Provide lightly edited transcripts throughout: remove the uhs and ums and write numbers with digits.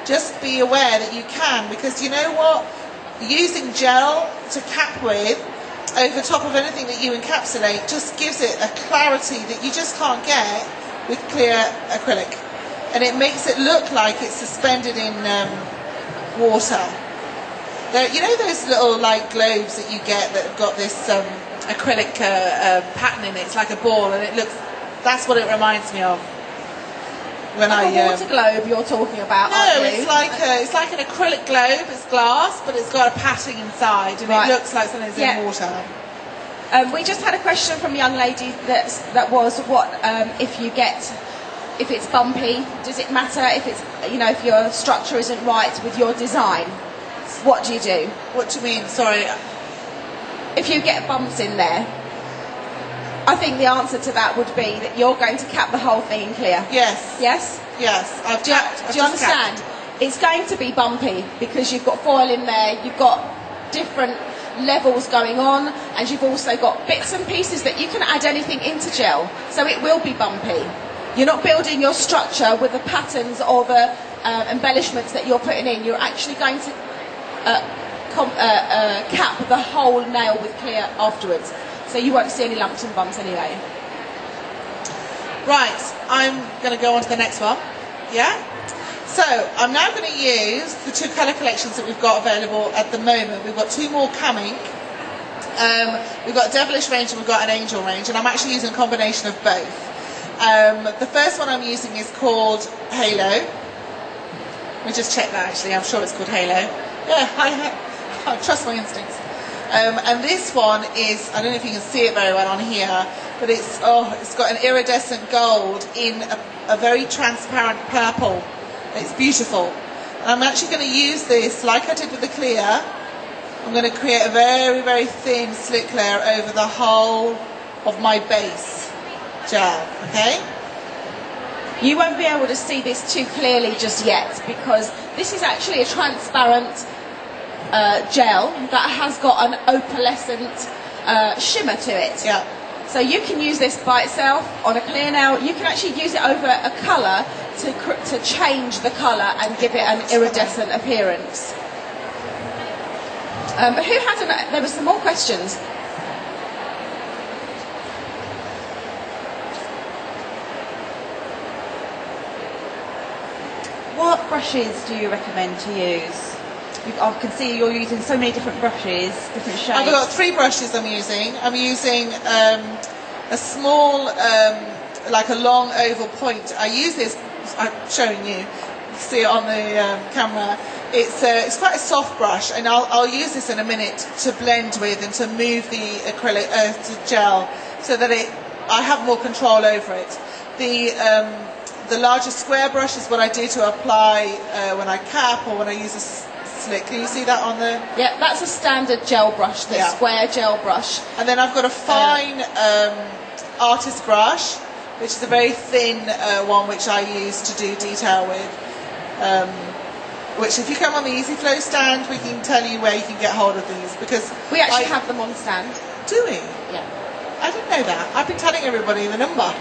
just be aware that you can, because you know what? Using gel to cap with over top of anything that you encapsulate just gives it a clarity that you just can't get with clear acrylic. And it makes it look like it's suspended in water. You know those little like globes that you get that have got this acrylic pattern in it? It's like a ball, and it looks. That's what it reminds me of. When like a water globe you're talking about, aren't you? It's like an acrylic globe. It's glass, but it's got a pattern inside, and it looks like something's in water. We just had a question from a young lady that was what if it's bumpy, does it matter if it's if your structure isn't right with your design? What do you do? What do you mean? Sorry. If you get bumps in there, I think the answer to that would be that you're going to cap the whole thing in clear. Yes. Yes? Yes. Do you understand? It's going to be bumpy because you've got foil in there, you've got different levels going on, and you've also got bits and pieces that you can add anything into gel. So it will be bumpy. You're not building your structure with the patterns or the embellishments that you're putting in. You're actually going to cap the whole nail with clear afterwards. So you won't see any lumps and bumps anyway. Right, I'm going to go on to the next one. Yeah? So, I'm now going to use the two colour collections that we've got available at the moment. We've got two more coming. We've got a Devilish range and we've got an Angel range, and I'm actually using a combination of both. The first one I'm using is called Halo. Let me just check that actually, I'm sure it's called Halo. Yeah, I trust my instincts. And this one is, I don't know if you can see it very well on here, but it's got an iridescent gold in a very transparent purple. It's beautiful. And I'm actually going to use this, like I did with the clear, I'm going to create a very, very thin slick layer over the whole of my base gel, okay? You won't be able to see this too clearly just yet because this is actually a transparent gel that has got an opalescent shimmer to it. Yeah. So you can use this by itself on a clear nail. You can actually use it over a colour to change the colour and give it an iridescent appearance. But who had there were some more questions. What brushes do you recommend to use? I can see you're using so many different brushes, different shapes. I've got 3 brushes I'm using. I'm using a small, like a long oval point. I use this, I'm showing you, see it on the camera. It's quite a soft brush, and I'll use this in a minute to blend with and to move the acrylic to gel so that I have more control over it. The larger square brush is what I do to apply when I cap or when I use a slick. Can you see that on the... Yeah, that's a standard gel brush, the square gel brush. And then I've got a fine artist brush, which is a very thin one which I use to do detail with. Which if you come on the Easy Flow stand, we can tell you where you can get hold of these, because... We actually have them on stand. Do we? Yeah. I didn't know that. I've been telling everybody the number.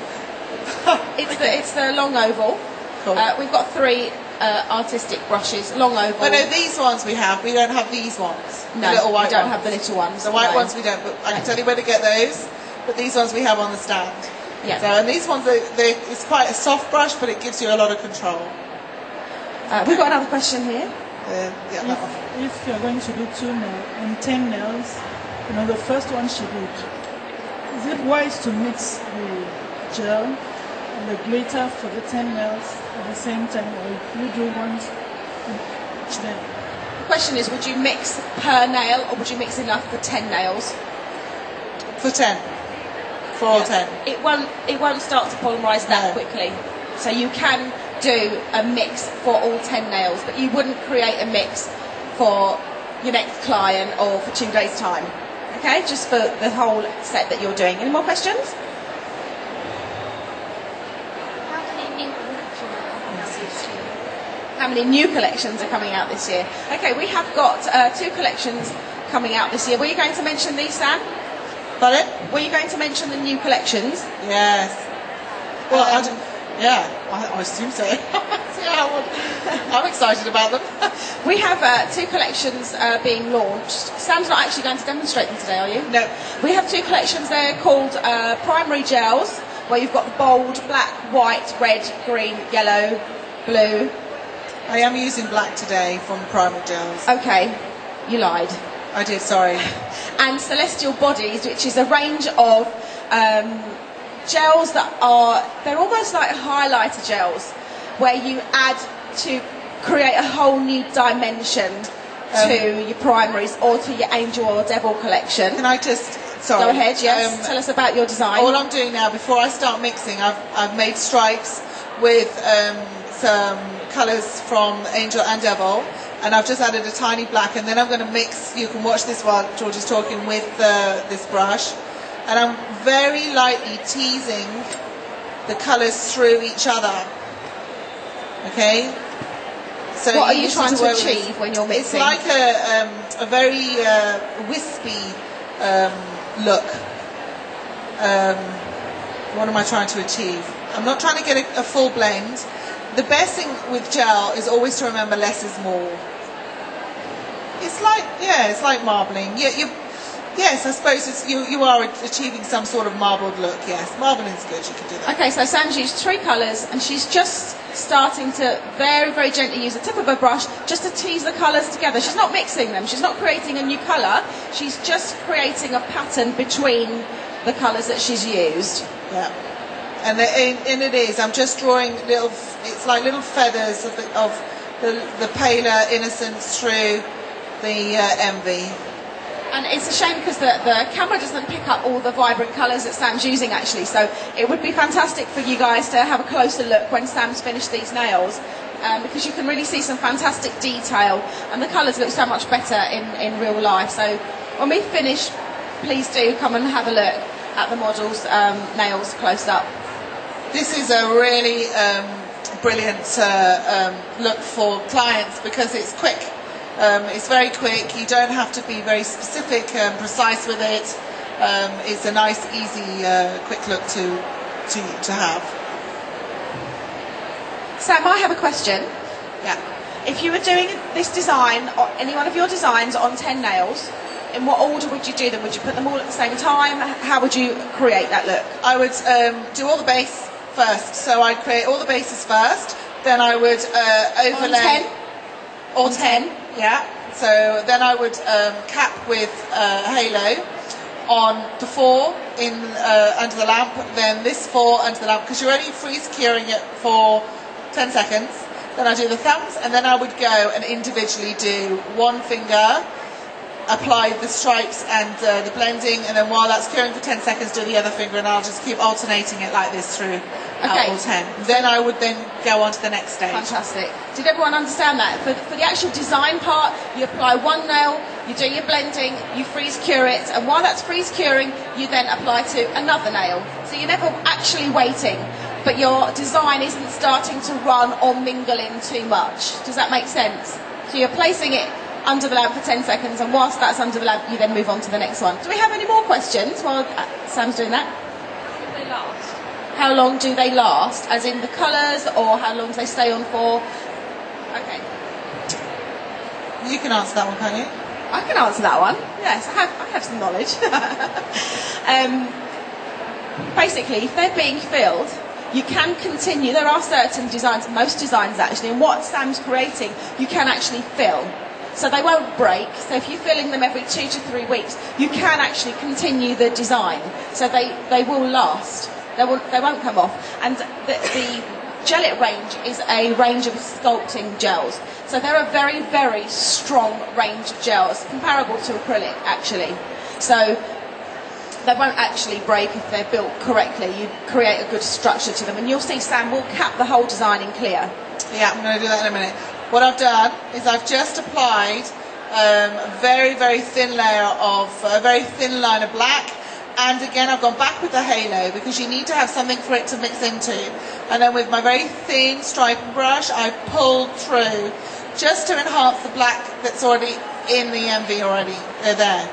It's the long oval. Cool. We've got 3 artistic brushes, long oval. But no, these ones we have. We don't have these ones. No, the little white we don't ones. have the little ones. The white ones we don't, but I can tell you where to get those. But these ones we have on the stand. Yeah. So, and these ones, it's quite a soft brush, but it gives you a lot of control. We've got another question here. If you're going to do 10 nails, the first one she did, is it wise to mix the gel and the glitter for the 10 nails at the same time, or you do one each nail? The question is, would you mix per nail, or would you mix enough for 10 nails? For 10. For all 10. It won't start to polymerise that quickly. So you can do a mix for all 10 nails, but you wouldn't create a mix for your next client or for 2 days' time. Okay, just for the whole set that you're doing. Any more questions? How many new collections are coming out this year? Okay, we have got 2 collections coming out this year. Were you going to mention these, Sam? Pardon? Were you going to mention the new collections? Yes. Well, I assume so. Yeah, I'm excited about them. We have 2 collections being launched. Sam's not actually going to demonstrate them today, are you? No. We have 2 collections there called primary gels, where you've got the bold black, white, red, green, yellow, blue. I am using black today from Primal Gels. Okay, you lied. I did, sorry. And Celestial Bodies, which is a range of gels that they're almost like highlighter gels, where you add to create a whole new dimension to your primaries or to your Angel or Devil collection. Can I just, sorry. Go ahead, yes. Tell us about your design. All I'm doing now, before I start mixing, I've made stripes with some colours from Angel and Devil, and I've just added a tiny black, and then I'm going to mix. You can watch this while George is talking with this brush, and I'm very lightly teasing the colours through each other. Okay. So what are you trying to achieve when you're mixing? It's like a very wispy look. What am I trying to achieve? I'm not trying to get a full blend. The best thing with gel is always to remember less is more. It's like marbling. Yes, I suppose you are achieving some sort of marbled look. Yes, marbling is good. You can do that. Okay, so Sam's used 3 colours, and she's just starting to very, very gently use the tip of her brush just to tease the colours together. She's not mixing them. She's not creating a new colour. She's just creating a pattern between the colours that she's used. Yeah. And it is. I'm just drawing little. It's like little feathers of the paler innocence through the envy. And it's a shame because the camera doesn't pick up all the vibrant colours that Sam's using actually. So it would be fantastic for you guys to have a closer look when Sam's finished these nails, because you can really see some fantastic detail, and the colours look so much better in real life. So when we finish, please do come and have a look at the model's nails close up. This is a really brilliant look for clients because it's quick. It's very quick. You don't have to be very specific and precise with it. It's a nice, easy, quick look to have. Sam, I have a question. Yeah. If you were doing this design, or any one of your designs on 10 nails, in what order would you do them? Would you put them all at the same time? How would you create that look? I would do all the base first. So I'd create all the bases first. Then I would overlay. On 10? Yeah. So then I would cap with halo on the 4 under the lamp, then this 4 under the lamp, because you're only freeze curing it for 10 seconds. Then I do the thumbs, and then I would go and individually do one finger, apply the stripes and the blending, and then while that's curing for 10 seconds, do the other finger, and I'll just keep alternating it like this through all 10. Then I would then go on to the next stage. Fantastic. Did everyone understand that? For the actual design part, you apply one nail, you do your blending, you freeze cure it, and while that's freeze curing, you then apply to another nail. So you're never actually waiting, but your design isn't starting to run or mingle in too much. Does that make sense? So you're placing it under the lamp for 10 seconds, and whilst that's under the lamp, you then move on to the next one. Do we have any more questions while Sam's doing that? How long do they last? How long do they last? As in the colours, or how long do they stay on for? Okay. You can answer that one, can't you? I can answer that one. Yes, I have some knowledge. Basically, if they're being filled, you can continue. There are certain designs, most designs actually, and what Sam's creating, you can actually fill. So they won't break. So if you're filling them every 2 to 3 weeks, you can actually continue the design. So they will last. They won't come off. And the Gel-It range is a range of sculpting gels. So they're a very, very strong range of gels, comparable to acrylic actually. So they won't actually break if they're built correctly. You create a good structure to them, and you'll see Sam will cap the whole design in clear. Yeah, I'm going to do that in a minute. What I've done is I've just applied a very, very thin layer of a very thin line of black, and again I've gone back with the halo because you need to have something for it to mix into. And then with my very thin striping brush, I pulled through just to enhance the black that's already in the envy already. They're there.